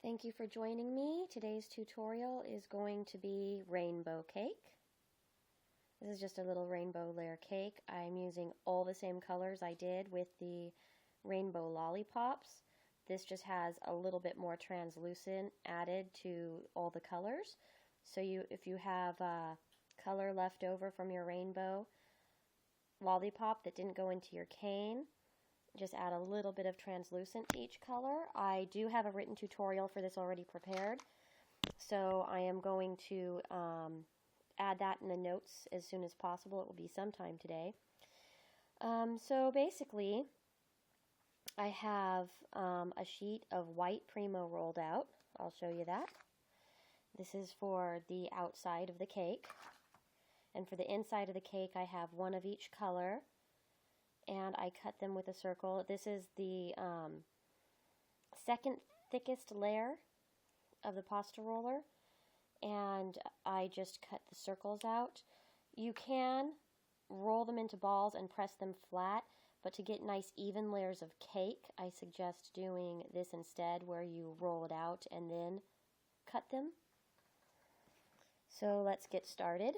Thank you for joining me. Today's tutorial is going to be rainbow cake. This is just a little rainbow layer cake. I'm using all the same colors I did with the rainbow lollipops. This just has a little bit more translucent added to all the colors. So if you have color left over from your rainbow lollipop that didn't go into your cane, just add a little bit of translucent to each color. I do have a written tutorial for this already prepared, so I am going to add that in the notes as soon as possible. It will be sometime today. So basically, I have a sheet of white Primo rolled out. I'll show you that. This is for the outside of the cake. And for the inside of the cake, I have one of each color. And I cut them with a circle. This is the second thickest layer of the pasta roller, and I just cut the circles out. You can roll them into balls and press them flat, but to get nice even layers of cake, I suggest doing this instead, where you roll it out and then cut them. So let's get started.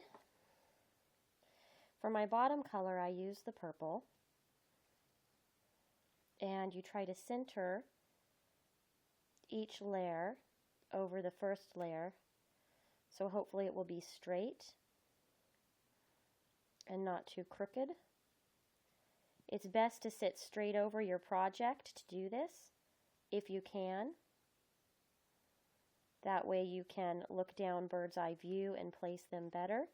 For my bottom color, I use the purple. And you try to center each layer over the first layer, so hopefully it will be straight and not too crooked. It's best to sit straight over your project to do this, if you can. That way you can look down bird's eye view and place them better.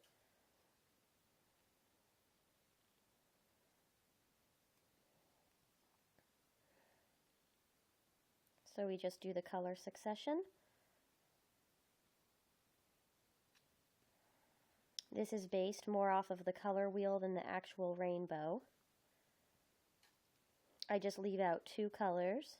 So we just do the color succession. This is based more off of the color wheel than the actual rainbow. I just leave out two colors.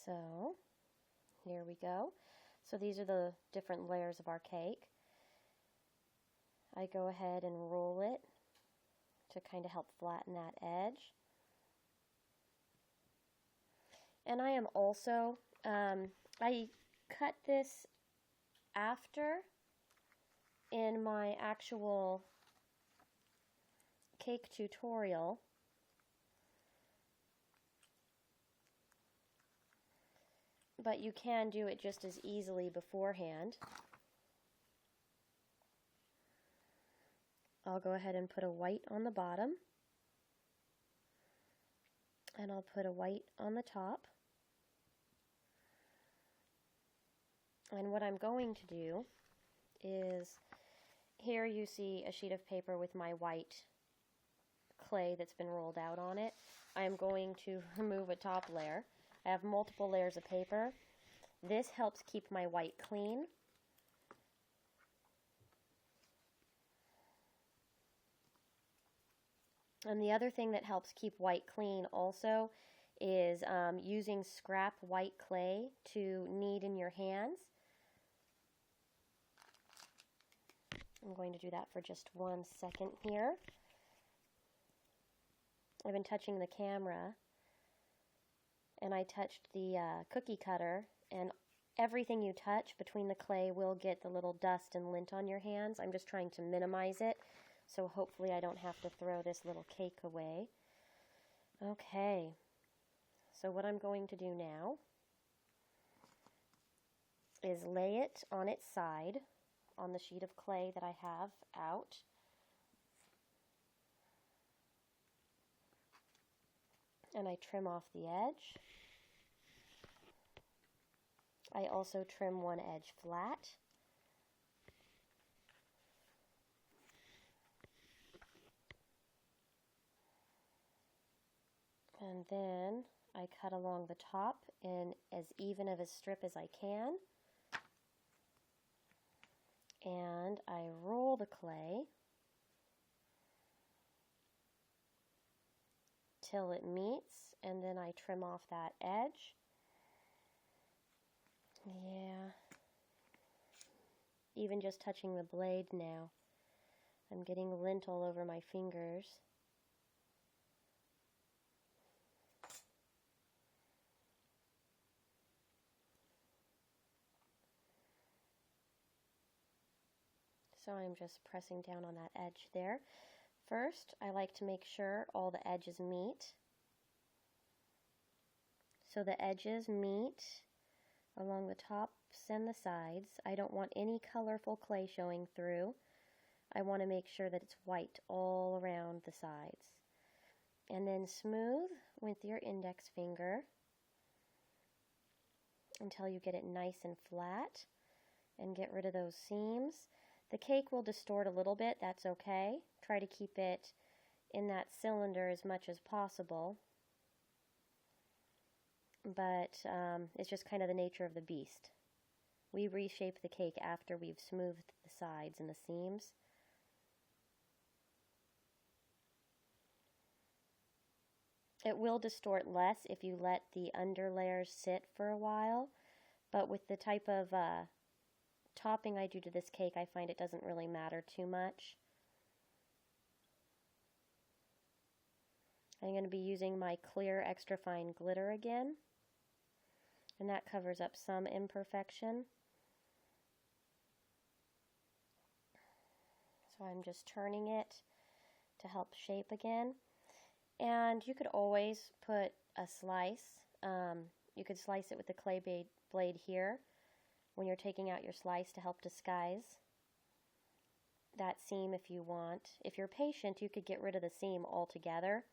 So here we go. So these are the different layers of our cake. I go ahead and roll it to kind of help flatten that edge. And I am also, I cut this after in my actual cake tutorial. But you can do it just as easily beforehand. I'll go ahead and put a white on the bottom, and I'll put a white on the top. And what I'm going to do is, here you see a sheet of paper with my white clay that's been rolled out on it. I'm going to remove a top layer. I have multiple layers of paper. This helps keep my white clean. And the other thing that helps keep white clean also is using scrap white clay to knead in your hands. I'm going to do that for just 1 second here. I've been touching the camera, and I touched the cookie cutter, and everything you touch between the clay will get the little dust and lint on your hands. I'm just trying to minimize it, so hopefully I don't have to throw this little cake away. Okay, so what I'm going to do now is lay it on its side on the sheet of clay that I have out. And I trim off the edge. I also trim one edge flat. And then I cut along the top in as even of a strip as I can. And I roll the clay till it meets, and then I trim off that edge. Yeah, even just touching the blade now, I'm getting lint all over my fingers. So I'm just pressing down on that edge there. First, I like to make sure all the edges meet. So the edges meet along the tops and the sides. I don't want any colorful clay showing through. I want to make sure that it's white all around the sides. And then smooth with your index finger until you get it nice and flat, and get rid of those seams. The cake will distort a little bit, that's okay. Try to keep it in that cylinder as much as possible. But it's just kind of the nature of the beast. We reshape the cake after we've smoothed the sides and the seams. It will distort less if you let the under layers sit for a while, but with the type of topping I do to this cake, I find it doesn't really matter too much. I'm going to be using my clear extra fine glitter again, and that covers up some imperfection. So I'm just turning it to help shape again. And you could always put a slice. You could slice it with the clay blade here when you're taking out your slice to help disguise that seam if you want. If you're patient, you could get rid of the seam altogether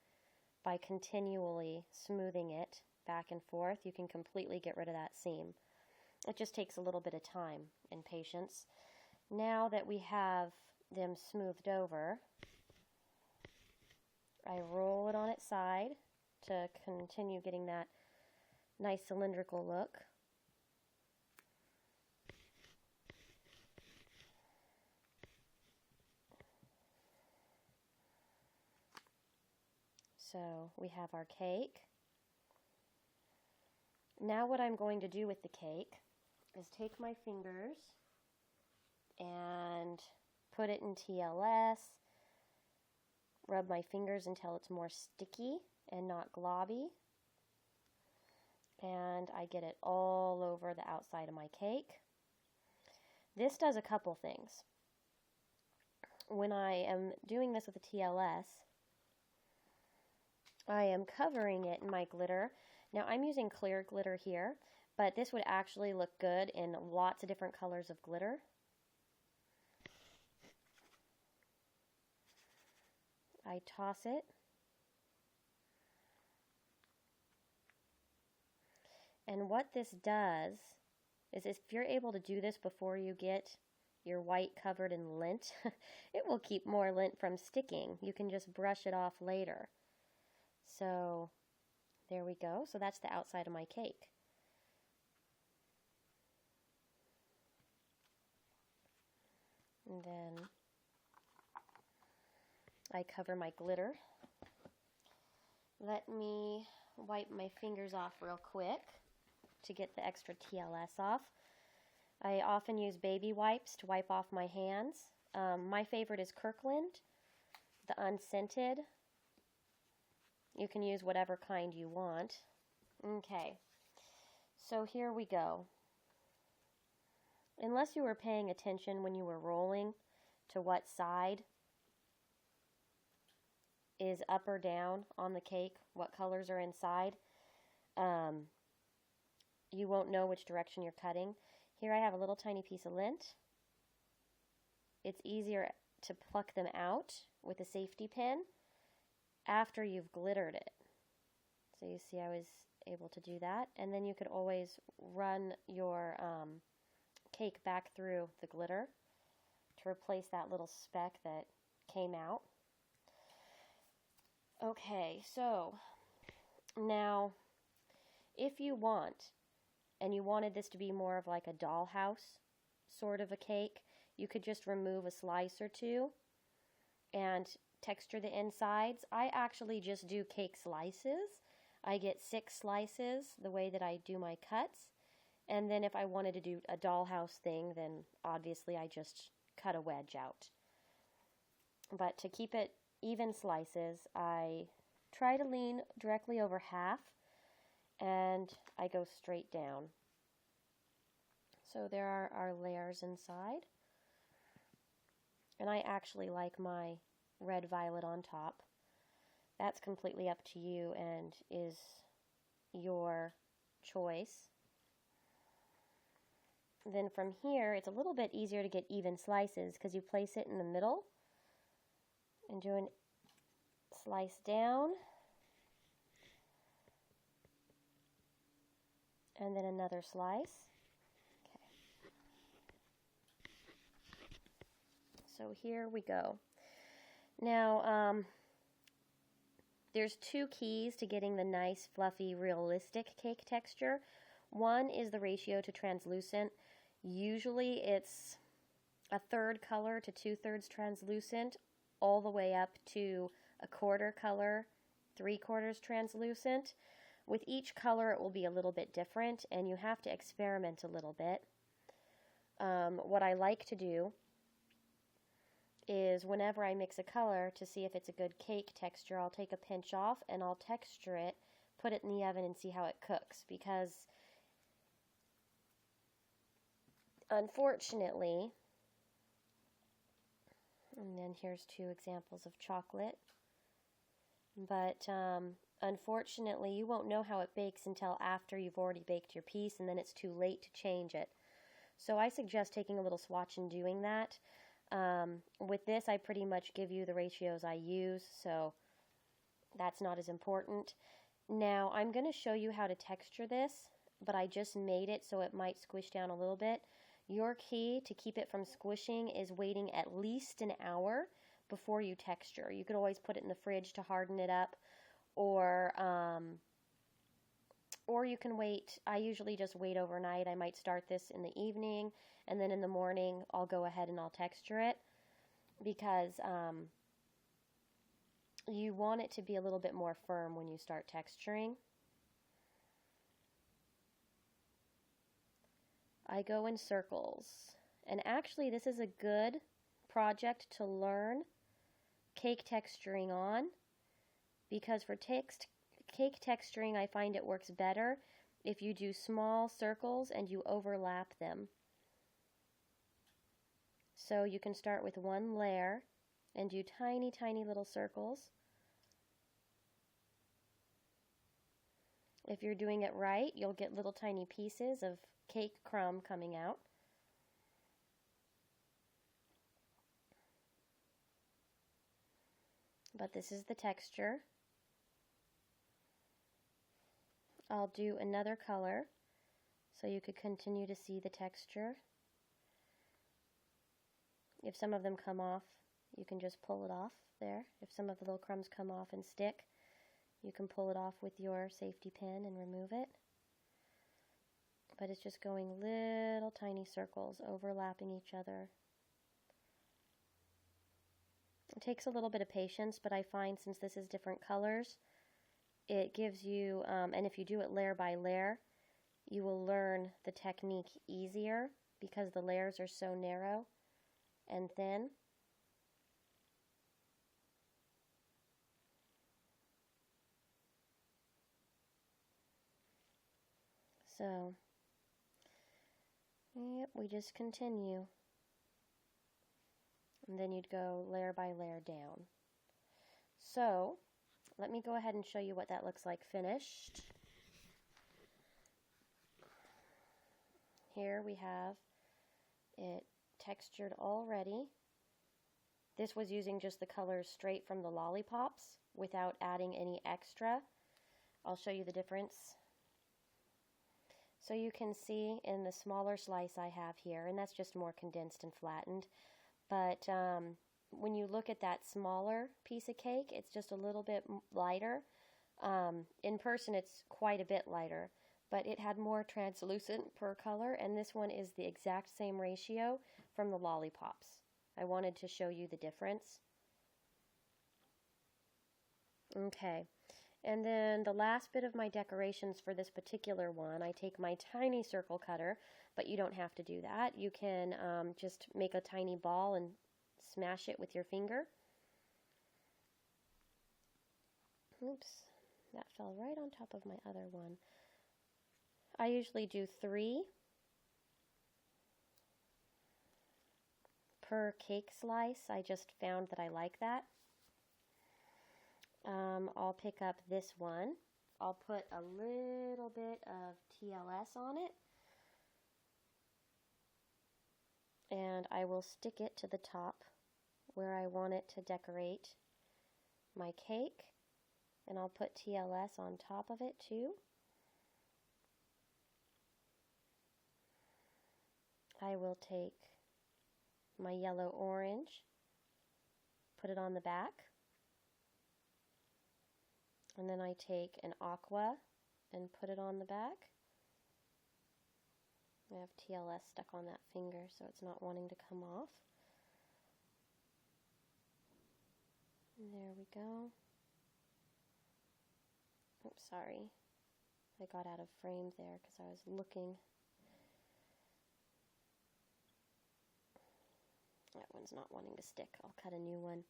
by continually smoothing it back and forth. You can completely get rid of that seam. It just takes a little bit of time and patience. Now that we have them smoothed over, I roll it on its side to continue getting that nice cylindrical look. So we have our cake. Now what I'm going to do with the cake is take my fingers and put it in TLS, rub my fingers until it's more sticky and not globby, and I get it all over the outside of my cake. This does a couple things. When I am doing this with the TLS, I am covering it in my glitter. Now I'm using clear glitter here, but this would actually look good in lots of different colors of glitter. I toss it. And what this does is, if you're able to do this before you get your white covered in lint, it will keep more lint from sticking. You can just brush it off later. So there we go. So that's the outside of my cake. And then I cover my glitter. Let me wipe my fingers off real quick to get the extra TLS off. I often use baby wipes to wipe off my hands. My favorite is Kirkland, the unscented. You can use whatever kind you want. Okay, so here we go. Unless you were paying attention when you were rolling to what side is up or down on the cake, what colors are inside, you won't know which direction you're cutting. Here I have a little tiny piece of lint. It's easier to pluck them out with a safety pin after you've glittered it. So you see I was able to do that. And then you could always run your cake back through the glitter to replace that little speck that came out. Okay, so now if you want, and you wanted this to be more of like a dollhouse sort of a cake, you could just remove a slice or two and texture the insides. I actually just do cake slices. I get 6 slices the way that I do my cuts. And then if I wanted to do a dollhouse thing, then obviously I just cut a wedge out. But to keep it even slices, I try to lean directly over half, and I go straight down. So there are our layers inside. And I actually like my red violet on top. That's completely up to you and is your choice. Then from here, it's a little bit easier to get even slices because you place it in the middle and do a slice down, and then another slice. Okay. So here we go. Now, there's two keys to getting the nice, fluffy, realistic cake texture. One is the ratio to translucent. Usually it's a third color to 2/3 translucent, all the way up to a quarter color, 3/4 translucent. With each color it will be a little bit different, and you have to experiment a little bit. What I like to do is whenever I mix a color to see if it's a good cake texture, I'll take a pinch off and I'll texture it, put it in the oven, and see how it cooks, because unfortunately, and then here's two examples of chocolate, but unfortunately you won't know how it bakes until after you've already baked your piece, and then it's too late to change it. So I suggest taking a little swatch and doing that. With this, I pretty much give you the ratios I use, so that's not as important. Now, I'm going to show you how to texture this, but I just made it so it might squish down a little bit. Your key to keep it from squishing is waiting at least an hour before you texture. You could always put it in the fridge to harden it up, or you can wait. I usually just wait overnight. I might start this in the evening, and then in the morning I'll go ahead and I'll texture it, because you want it to be a little bit more firm when you start texturing. I go in circles, and actually this is a good project to learn cake texturing on, because for cake texturing I find it works better if you do small circles and you overlap them. So you can start with one layer and do tiny, tiny little circles. If you're doing it right, you'll get little tiny pieces of cake crumb coming out. But this is the texture. I'll do another color so you could continue to see the texture. If some of them come off, you can just pull it off there. If some of the little crumbs come off and stick, you can pull it off with your safety pin and remove it. But it's just going little tiny circles, overlapping each other. It takes a little bit of patience, but I find since this is different colors, it gives you, and if you do it layer by layer, you will learn the technique easier because the layers are so narrow and thin. So, yep, we just continue. And then you'd go layer by layer down. So, let me go ahead and show you what that looks like finished. Here we have it textured already. This was using just the colors straight from the lollipops without adding any extra. I'll show you the difference. So you can see in the smaller slice I have here, and that's just more condensed and flattened, but when you look at that smaller piece of cake, it's just a little bit lighter. In person it's quite a bit lighter, but it had more translucent per color, and this one is the exact same ratio from the lollipops. I wanted to show you the difference. Okay, and then the last bit of my decorations for this particular one, I take my tiny circle cutter, but you don't have to do that. You can just make a tiny ball and smash it with your finger. Oops, that fell right on top of my other one. I usually do 3 per cake slice. I just found that I like that. I'll pick up this one. I'll put a little bit of TLS on it, and I will stick it to the top where I want it to decorate my cake, and I'll put TLS on top of it too. I will take my yellow orange, put it on the back, and then I take an aqua and put it on the back. I have TLS stuck on that finger, so it's not wanting to come off. And there we go. Oops, sorry. I got out of frame there because I was looking. That one's not wanting to stick. I'll cut a new one.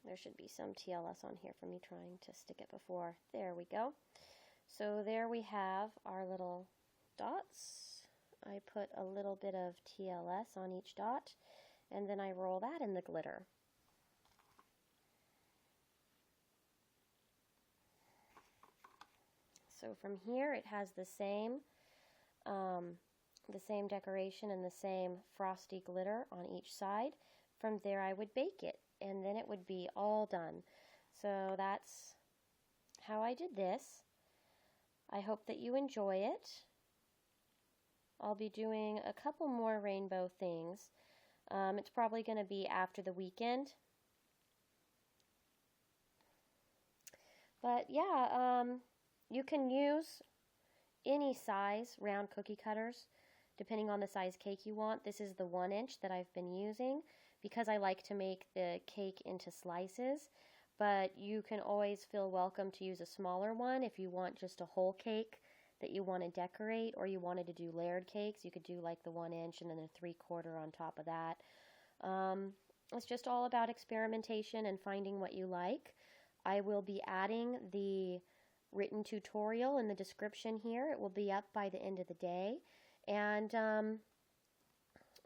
There should be some TLS on here for me trying to stick it before. There we go. So there we have our little dots. I put a little bit of TLS on each dot, and then I roll that in the glitter. So from here it has the same decoration and the same frosty glitter on each side. From there I would bake it, and then it would be all done. So that's how I did this. I hope that you enjoy it. I'll be doing a couple more rainbow things. It's probably going to be after the weekend. But yeah, you can use any size round cookie cutters depending on the size cake you want. This is the 1 inch that I've been using because I like to make the cake into slices, but you can always feel welcome to use a smaller one if you want just a whole cake that you want to decorate, or you wanted to do layered cakes. You could do like the 1 inch and then a 3/4 on top of that. It's just all about experimentation and finding what you like. I will be adding the written tutorial in the description here. It will be up by the end of the day. And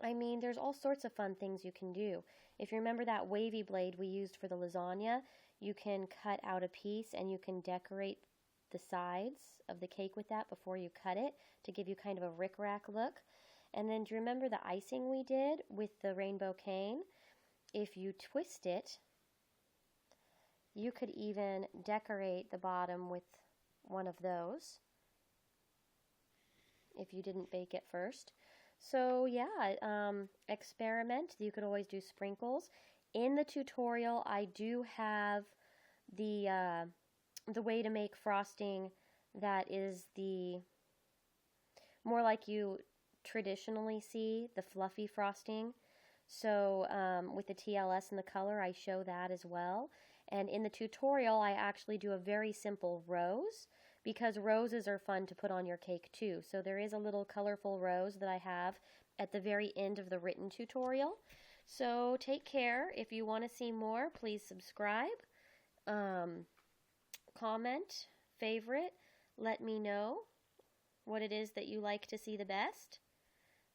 I mean, there's all sorts of fun things you can do. If you remember that wavy blade we used for the lasagna, you can cut out a piece and you can decorate the sides of the cake with that before you cut it to give you kind of a rickrack look. And then do you remember the icing we did with the rainbow cane? If you twist it, you could even decorate the bottom with one of those if you didn't bake it first. So yeah, experiment. You could always do sprinkles. In the tutorial, I do have the way to make frosting that is the more like you traditionally see, the fluffy frosting. So with the TLS and the color, I show that as well. And in the tutorial, I actually do a very simple rose, because roses are fun to put on your cake too. So there is a little colorful rose that I have at the very end of the written tutorial. So take care. If you want to see more, please subscribe, comment, favorite, let me know what it is that you like to see the best.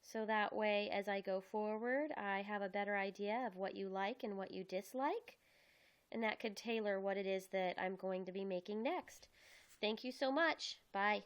So that way, as I go forward, I have a better idea of what you like and what you dislike. And that could tailor what it is that I'm going to be making next. Thank you so much. Bye.